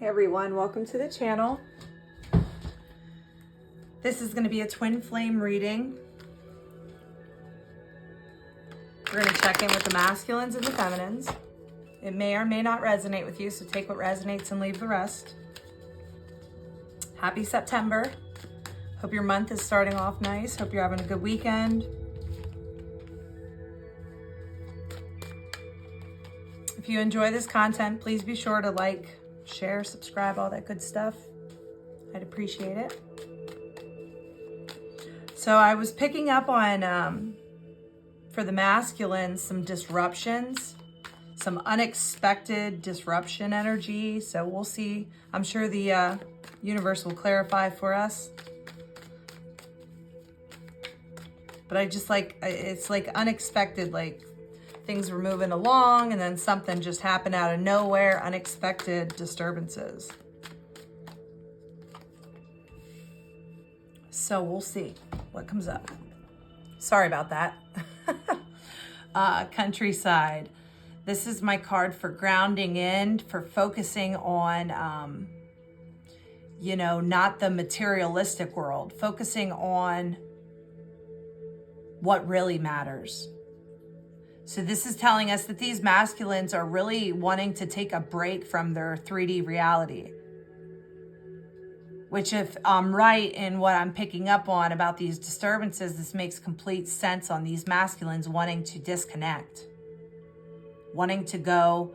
Hey everyone, welcome to the channel. This is going to be a twin flame reading. We're going to check in with the masculines and the feminines. It may or may not resonate with you, so take what resonates and leave the rest. Happy September. Hope your month is starting off nice. Hope you're having a good weekend. If you enjoy this content, please be sure to like, share, subscribe, all that good stuff. I'd appreciate it. So I was picking up on, for the masculine, some disruptions, some unexpected disruption energy. So we'll see. I'm sure the universe will clarify for us. But I just it's like unexpected, like things were moving along and then something just happened out of nowhere, unexpected disturbances. So we'll see what comes up. Sorry about that. Countryside. This is my card for grounding in, for focusing on, not the materialistic world, focusing on what really matters. So this is telling us that these masculines are really wanting to take a break from their 3D reality. Which, if I'm right in what I'm picking up on about these disturbances, this makes complete sense on these masculines wanting to disconnect. Wanting to go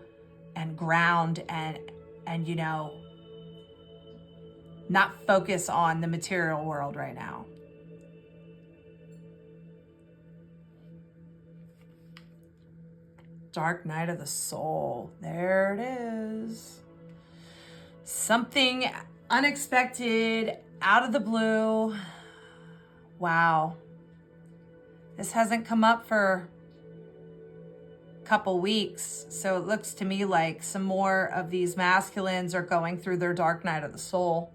and ground and not focus on the material world right now. Dark night of the soul. There it is. Something unexpected, out of the blue. Wow. This hasn't come up for a couple weeks. So it looks to me like some more of these masculines are going through their dark night of the soul.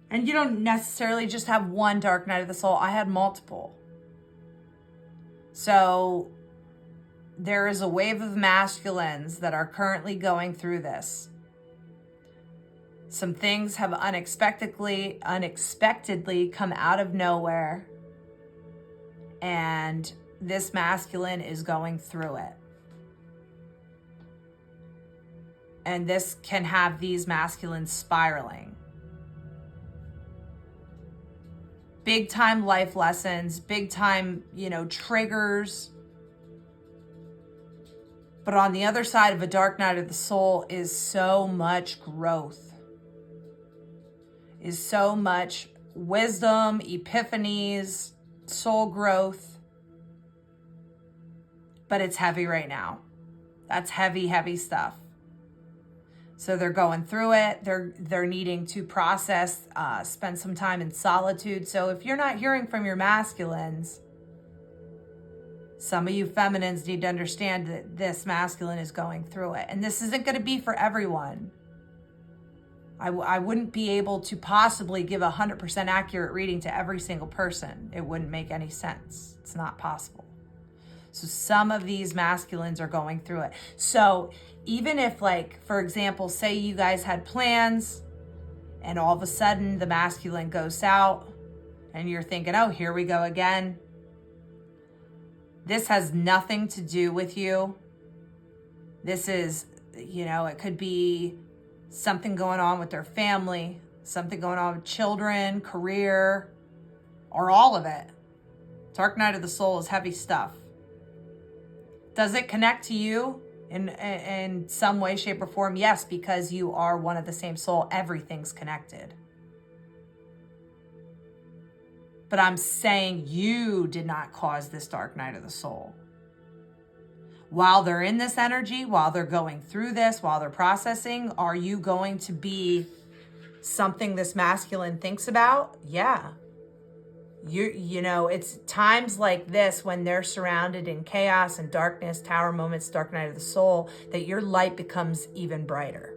And you don't necessarily just have one dark night of the soul. I had multiple. So there is a wave of masculines that are currently going through this. Some things have unexpectedly come out of nowhere. And this masculine is going through it. And this can have these masculines spiraling. Big time life lessons, big time, triggers. But on the other side of a dark night of the soul is so much growth, is so much wisdom, epiphanies, soul growth. But it's heavy right now. That's heavy, heavy stuff. So they're going through it. They're needing to process, spend some time in solitude. So if you're not hearing from your masculines, some of you feminines need to understand that this masculine is going through it. And this isn't going to be for everyone. I wouldn't be able to possibly give 100% accurate reading to every single person. It wouldn't make any sense. It's not possible. So some of these masculines are going through it. So even if, for example, say you guys had plans and all of a sudden the masculine goes out and you're thinking, oh, here we go again. This has nothing to do with you. This is, it could be something going on with their family, something going on with children, career, or all of it. Dark night of the soul is heavy stuff. Does it connect to you in some way, shape, or form? Yes, because you are one of the same soul. Everything's connected. But I'm saying you did not cause this dark night of the soul. While they're in this energy, while they're going through this, while they're processing, are you going to be something this masculine thinks about? Yeah. It's times like this when they're surrounded in chaos and darkness, tower moments, dark night of the soul, that your light becomes even brighter.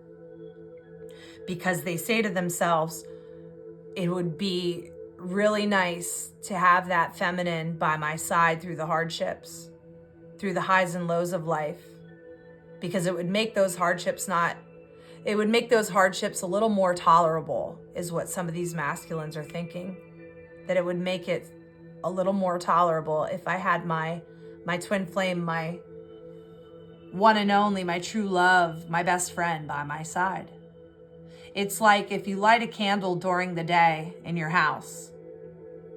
Because they say to themselves, it would be really nice to have that feminine by my side through the hardships, through the highs and lows of life, because it would make those hardships It would make those hardships a little more tolerable, is what some of these masculines are thinking. That it would make it a little more tolerable if I had my twin flame, my one and only, my true love, my best friend by my side. It's like if you light a candle during the day in your house,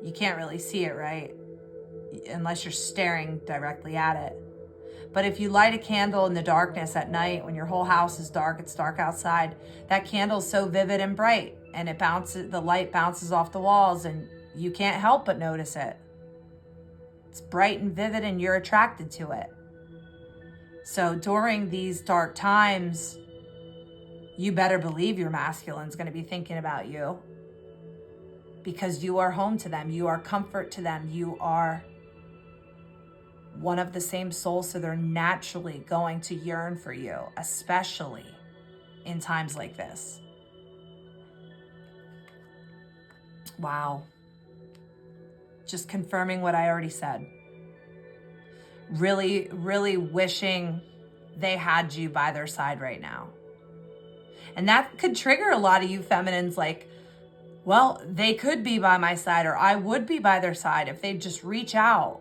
you can't really see it, right? Unless you're staring directly at it. But if you light a candle in the darkness at night, when your whole house is dark, it's dark outside, that candle is so vivid and bright, and the light bounces off the walls, and you can't help but notice it. It's bright and vivid, and you're attracted to it. So during these dark times, you better believe your masculine's going to be thinking about you, because you are home to them. You are comfort to them. You are one of the same soul, so they're naturally going to yearn for you, especially in times like this. Wow. Just confirming what I already said. Really, really wishing they had you by their side right now. And that could trigger a lot of you feminines, like, well, they could be by my side, or I would be by their side if they'd just reach out.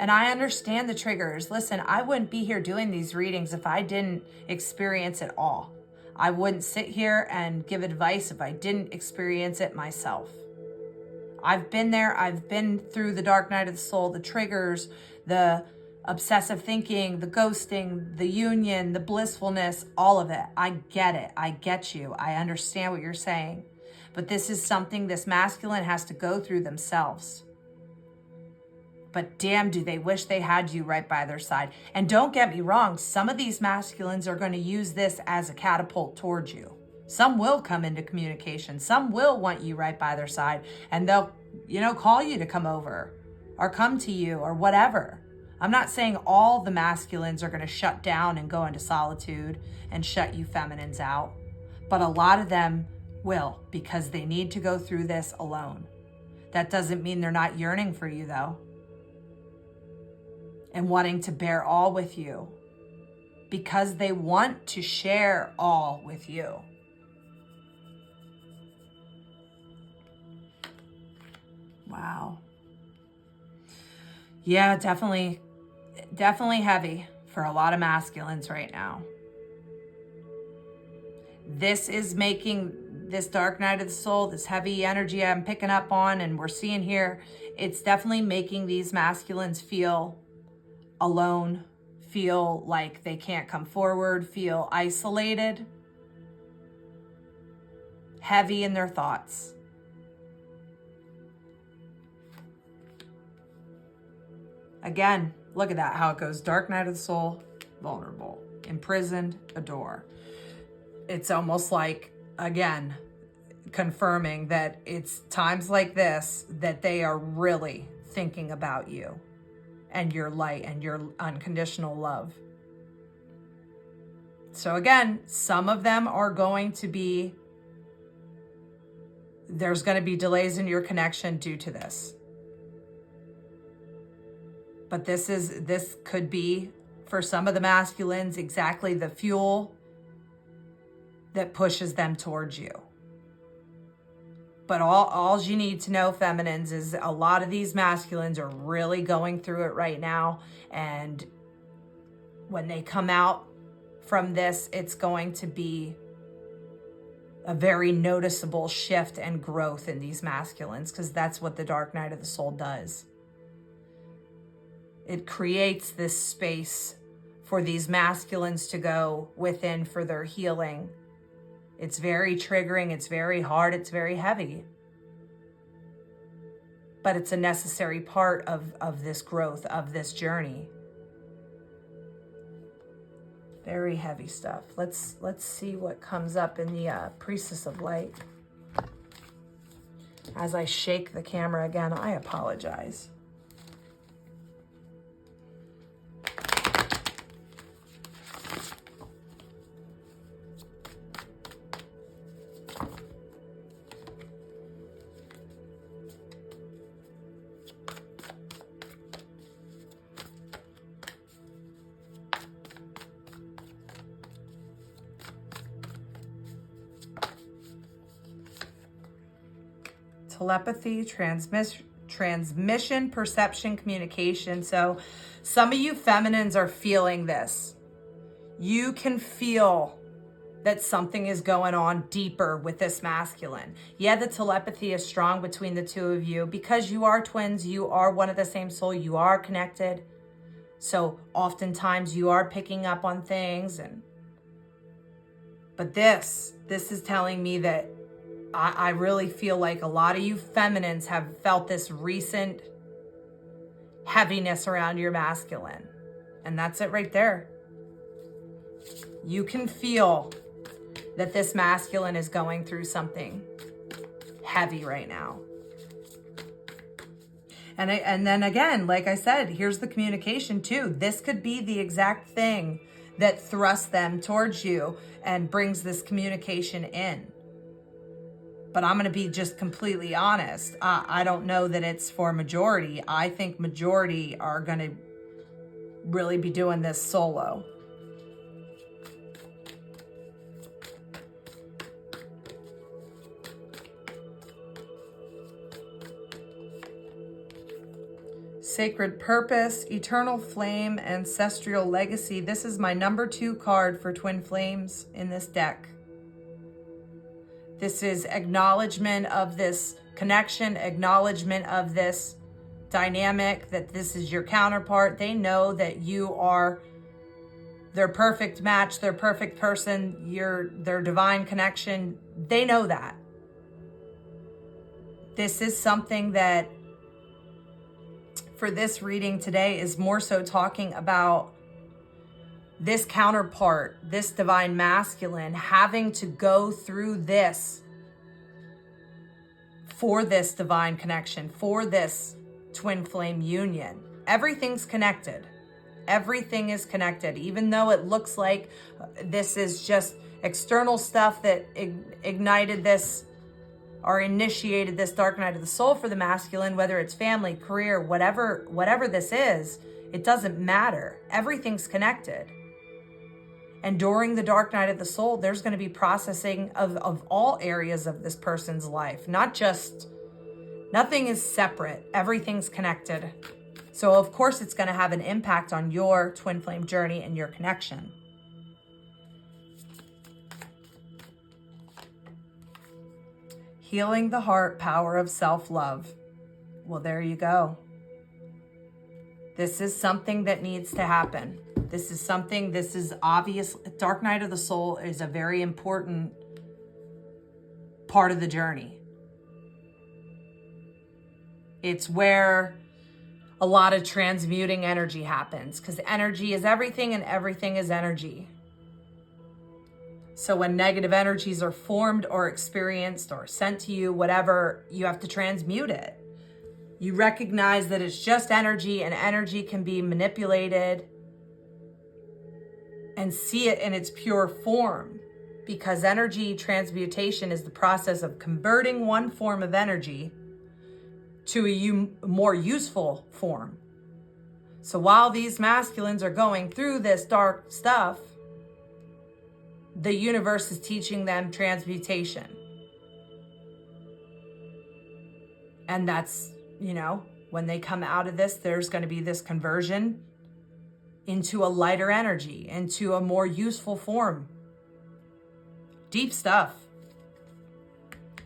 And I understand the triggers. Listen, I wouldn't be here doing these readings if I didn't experience it all. I wouldn't sit here and give advice if I didn't experience it myself. I've been there. I've been through the dark night of the soul, the triggers, the obsessive thinking, the ghosting, the union, the blissfulness, all of it. I get it. I get you. I understand what you're saying. But this is something this masculine has to go through themselves. But damn, do they wish they had you right by their side. And don't get me wrong, some of these masculines are going to use this as a catapult towards you. Some will come into communication. Some will want you right by their side, and they'll, call you to come over or come to you or whatever. I'm not saying all the masculines are going to shut down and go into solitude and shut you feminines out, but a lot of them will, because they need to go through this alone. That doesn't mean they're not yearning for you, though, and wanting to bear all with you, because they want to share all with you. Wow. Yeah, definitely heavy for a lot of masculines right now. This is making this dark night of the soul, this heavy energy I'm picking up on and we're seeing here, it's definitely making these masculines feel alone, feel like they can't come forward, feel isolated, heavy in their thoughts. Again, look at that, how it goes. Dark night of the soul, vulnerable, imprisoned, adore. It's almost like, again, confirming that it's times like this that they are really thinking about you and your light and your unconditional love. So again, some of them are going to be, there's going to be delays in your connection due to this. But this could be, for some of the masculines, exactly the fuel that pushes them towards you. But all you need to know, feminines, is a lot of these masculines are really going through it right now. And when they come out from this, it's going to be a very noticeable shift and growth in these masculines, because that's what the dark night of the soul does. It creates this space for these masculines to go within for their healing. It's very triggering, it's very hard, it's very heavy. But it's a necessary part of this growth, of this journey. Very heavy stuff. Let's see what comes up in the Priestess of Light. As I shake the camera again, I apologize. telepathy, transmission, perception, communication. So some of you feminines are feeling this. You can feel that something is going on deeper with this masculine. Yeah, the telepathy is strong between the two of you because you are twins, you are one of the same soul, you are connected. So oftentimes you are picking up on things, but this is telling me that I really feel like a lot of you feminines have felt this recent heaviness around your masculine. And that's it right there. You can feel that this masculine is going through something heavy right now. And then again, like I said, here's the communication too. This could be the exact thing that thrusts them towards you and brings this communication in. But I'm going to be just completely honest. I don't know that it's for majority. I think majority are going to really be doing this solo. Sacred purpose, eternal flame, ancestral legacy. This is my number 2 card for twin flames in this deck. This is acknowledgement of this connection, acknowledgement of this dynamic, that this is your counterpart. They know that you are their perfect match, their perfect person, their divine connection. They know that. This is something that for this reading today is more so talking about this counterpart, this divine masculine, having to go through this for this divine connection, for this twin flame union. Everything's connected. Everything is connected. Even though it looks like this is just external stuff that ignited this or initiated this dark night of the soul for the masculine, whether it's family, career, whatever this is, it doesn't matter. Everything's connected. And during the dark night of the soul, there's going to be processing of all areas of this person's life. Nothing is separate. Everything's connected. So of course it's going to have an impact on your twin flame journey and your connection. Healing the heart, power of self-love. Well, there you go. This is something that needs to happen. This is obvious. Dark Night of the Soul is a very important part of the journey. It's where a lot of transmuting energy happens, because energy is everything and everything is energy. So when negative energies are formed or experienced or sent to you, whatever, you have to transmute it. You recognize that it's just energy, and energy can be manipulated, and see it in its pure form, because energy transmutation is the process of converting one form of energy to a more useful form. So while these masculines are going through this dark stuff, the universe is teaching them transmutation. And that's, when they come out of this, there's going to be this conversion into a lighter energy, into a more useful form. Deep stuff.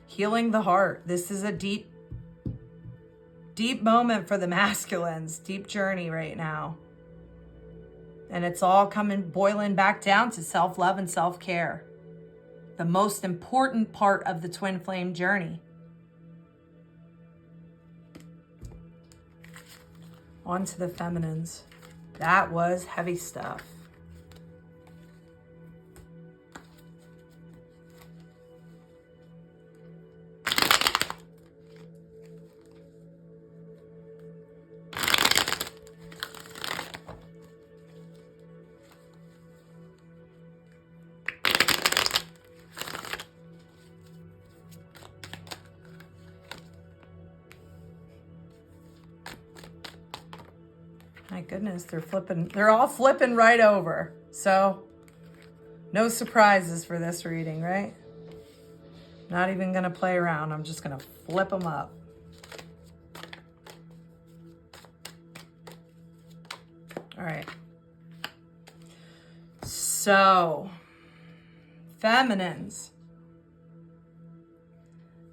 Healing the heart. This is a deep moment for the masculines. Deep journey right now. And it's all boiling back down to self-love and self-care. The most important part of the twin flame journey. On to the feminines. That was heavy stuff. My goodness, they're all flipping right over. So no surprises for this reading, right? Not even going to play around. I'm just going to flip them up. All right. So, feminines.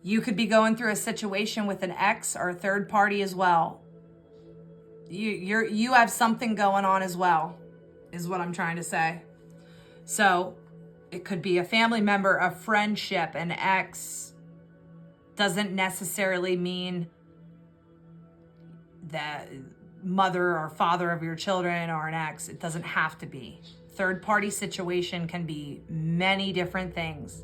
You could be going through a situation with an ex or a third party as well. You have something going on as well, is what I'm trying to say. So it could be a family member, a friendship, an ex. Doesn't necessarily mean the mother or father of your children or an ex. It doesn't have to be. Third party situation can be many different things.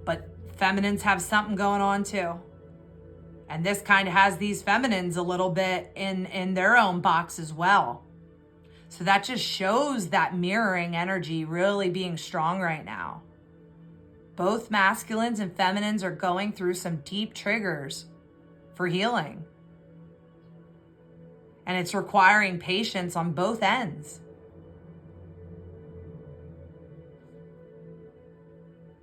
But feminines have something going on too. And this kind of has these feminines a little bit in their own box as well. So that just shows that mirroring energy really being strong right now. Both masculines and feminines are going through some deep triggers for healing. And it's requiring patience on both ends.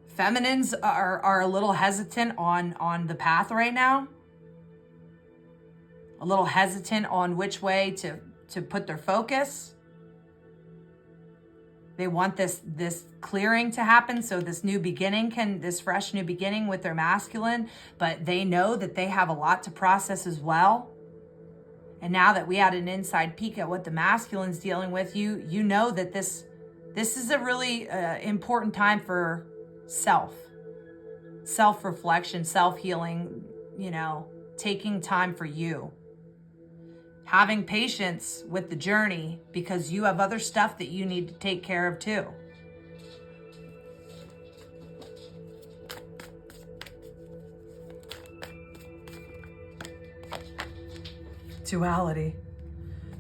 Feminines are a little hesitant on the path right now. A little hesitant on which way to put their focus. They want this clearing to happen, so this fresh new beginning with their masculine, but they know that they have a lot to process as well. And now that we had an inside peek at what the masculine's dealing with, you know that this is a really important time for self-reflection, self-healing, taking time for you. Having patience with the journey because you have other stuff that you need to take care of too. Duality.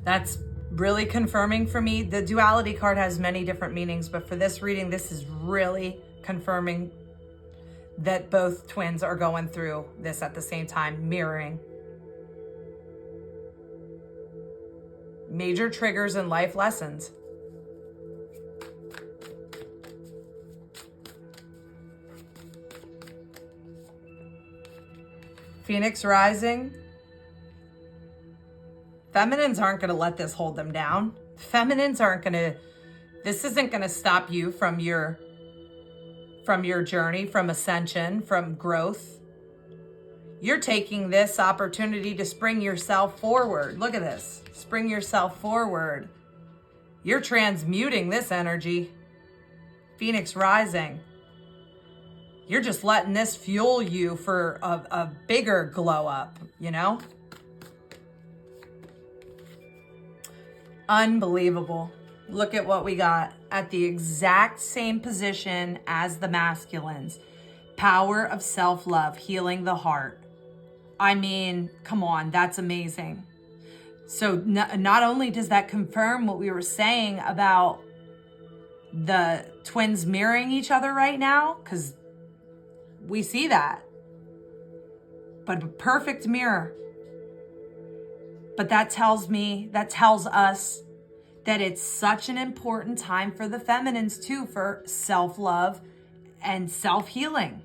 That's really confirming for me. The duality card has many different meanings, but for this reading, this is really confirming that both twins are going through this at the same time, mirroring. Major triggers and life lessons. Phoenix rising. Feminines aren't going to let this hold them down. Feminines aren't going to, this isn't going to stop you from your journey, from ascension, from growth. You're taking this opportunity to spring yourself forward. Look at this. Spring yourself forward. You're transmuting this energy. Phoenix rising. You're just letting this fuel you for a bigger glow up, Unbelievable. Look at what we got at the exact same position as the masculines. Power of self-love, healing the heart. I mean, come on, that's amazing. So not only does that confirm what we were saying about the twins mirroring each other right now, because we see that, but a perfect mirror. But that tells us that it's such an important time for the feminines too, for self-love and self-healing.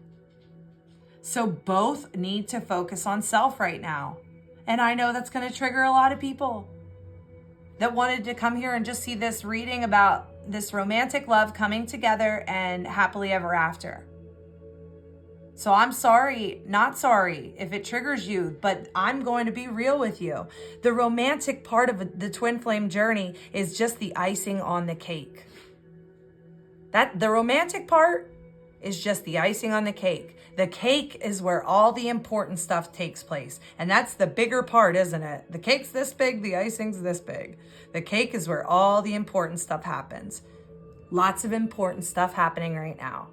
So both need to focus on self right now. And I know that's going to trigger a lot of people that wanted to come here and just see this reading about this romantic love coming together and happily ever after. So I'm not sorry if it triggers you, but I'm going to be real with you. The romantic part of the twin flame journey is just the icing on the cake. The romantic part is just the icing on the cake. The cake is where all the important stuff takes place. And that's the bigger part, isn't it? The cake's this big, the icing's this big. The cake is where all the important stuff happens. Lots of important stuff happening right now.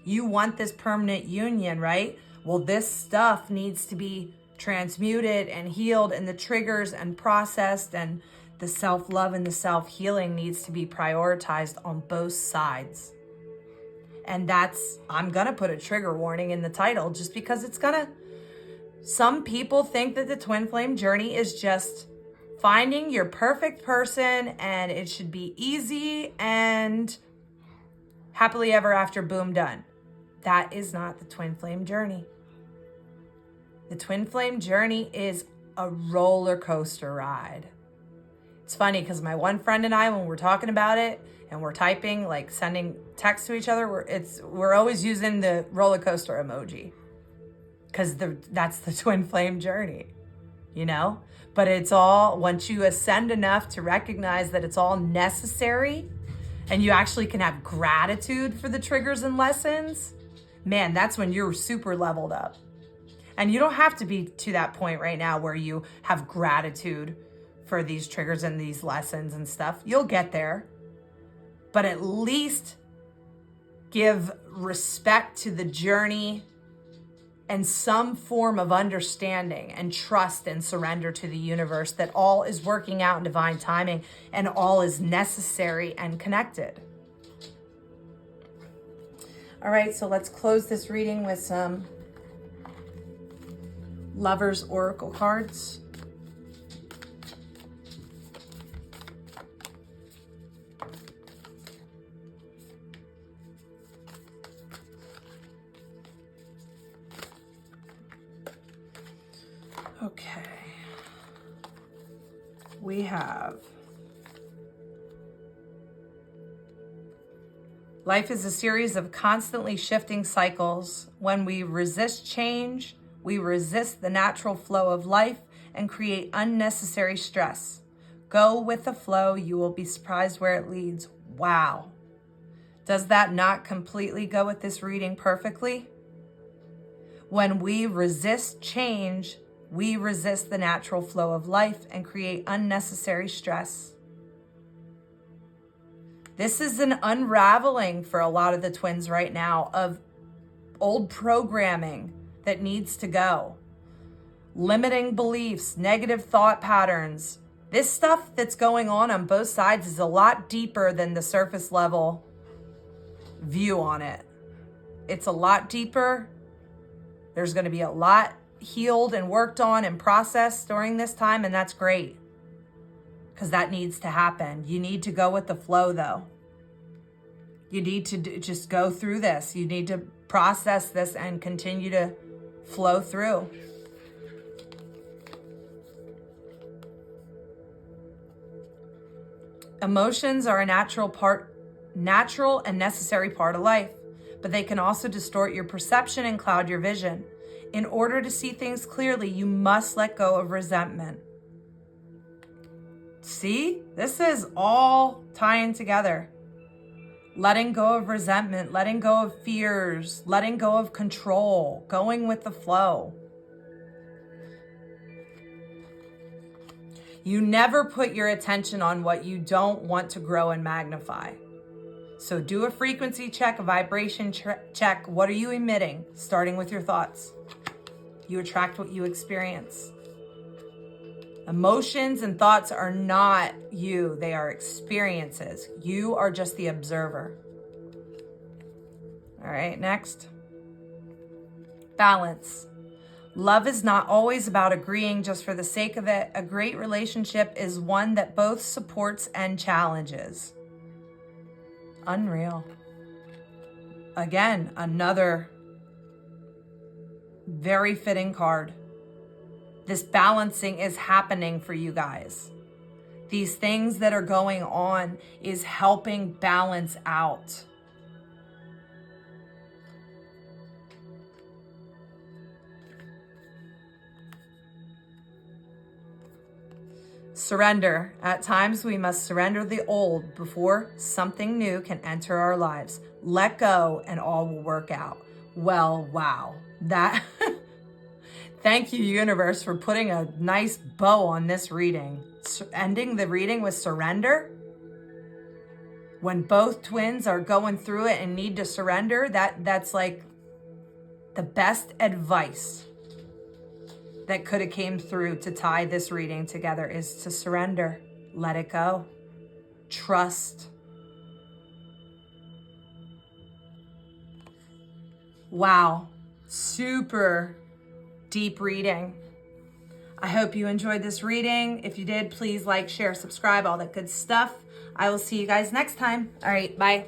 You want this permanent union, right? Well, this stuff needs to be transmuted and healed, and the triggers and processed, and the self-love and the self-healing needs to be prioritized on both sides. And I'm going to put a trigger warning in the title just because some people think that the twin flame journey is just finding your perfect person and it should be easy and happily ever after, boom, done. That is not the twin flame journey. The twin flame journey is a roller coaster ride. It's funny because my one friend and I, when we're talking about it and we're typing, like sending text to each other, we're always using the roller coaster emoji because that's the twin flame journey, you know? But it's all, once you ascend enough to recognize that it's all necessary and you actually can have gratitude for the triggers and lessons, man, that's when you're super leveled up. And you don't have to be to that point right now where you have gratitude for these triggers and these lessons and stuff. You'll get there. But at least give respect to the journey and some form of understanding and trust and surrender to the universe that all is working out in divine timing and all is necessary and connected. All right, so let's close this reading with some Lovers Oracle cards. Okay. We have life is a series of constantly shifting cycles. When we resist change, we resist the natural flow of life and create unnecessary stress. Go with the flow. You will be surprised where it leads. Wow. Does that not completely go with this reading perfectly? When we resist change, we resist the natural flow of life and create unnecessary stress. This is an unraveling for a lot of the twins right now of old programming that needs to go. Limiting beliefs, negative thought patterns. This stuff that's going on both sides is a lot deeper than the surface level view on it. It's a lot deeper. There's going to be a lot healed and worked on and processed during this time, and that's great because that needs to happen. You need to go with the flow, though. You need to just go through this. You need to process this and continue to flow through. Emotions are a natural and necessary part of life, but they can also distort your perception and cloud your vision. In order to see things clearly, you must let go of resentment. See, this is all tying together. Letting go of resentment, letting go of fears, letting go of control, going with the flow. You never put your attention on what you don't want to grow and magnify. So do a frequency check, a vibration check. What are you emitting? Starting with your thoughts. You attract what you experience. Emotions and thoughts are not you. They are experiences. You are just the observer. All right, next. Balance. Love is not always about agreeing just for the sake of it. A great relationship is one that both supports and challenges. Unreal. Again, another very fitting card. This balancing is happening for you guys. These things that are going on is helping balance out. Surrender. At times we must surrender the old before something new can enter our lives. Let go and all will work out. Well, wow. That thank you, universe, for putting a nice bow on this reading. Ending the reading with surrender. When both twins are going through it and need to surrender, that's like the best advice that could have came through to tie this reading together is to surrender. Let it go. Trust. Wow. Super deep reading. I hope you enjoyed this reading. If you did, please like, share, subscribe, all that good stuff. I will see you guys next time. All right, bye.